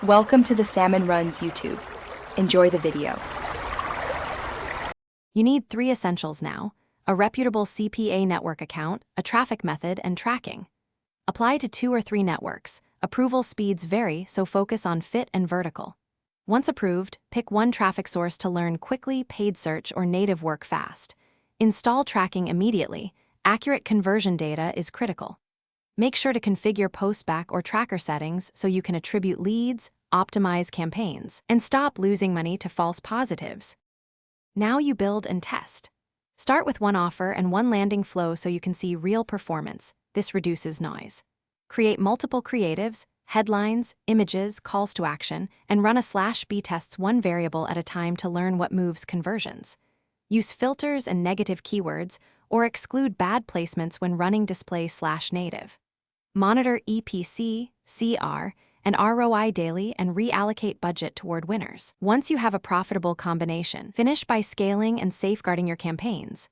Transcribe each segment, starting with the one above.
Welcome to the Salmon Runs YouTube. Enjoy the video. You need 3 essentials now: a reputable CPA network account, a traffic method, and tracking. Apply to 2 or 3 networks. Approval speeds vary, so focus on fit and vertical. Once approved, pick one traffic source to learn quickly. Paid search or native work fast. Install tracking immediately. Accurate conversion data is critical. Make sure to configure postback or tracker settings so you can attribute leads, optimize campaigns, and stop losing money to false positives. Now you build and test. Start with one offer and one landing flow so you can see real performance. This reduces noise. Create multiple creatives, headlines, images, calls to action, and run a /B tests one variable at a time to learn what moves conversions. Use filters and negative keywords, or exclude bad placements when running display/native. Monitor EPC, CR, and ROI daily and reallocate budget toward winners. Once you have a profitable combination, finish by scaling and safeguarding your campaigns.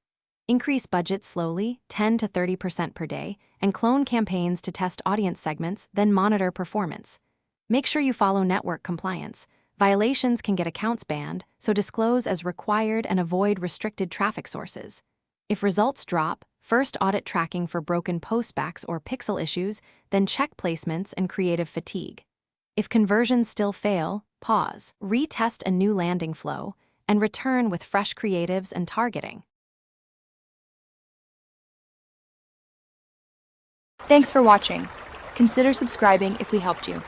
Increase budget slowly, 10 to 30% per day, and clone campaigns to test audience segments, then monitor performance. Make sure you follow network compliance. Violations can get accounts banned, so disclose as required and avoid restricted traffic sources. If results drop, first audit tracking for broken postbacks or pixel issues, then check placements and creative fatigue. If conversions still fail, pause, retest a new landing flow, and return with fresh creatives and targeting. Thanks for watching. Consider subscribing if we helped you.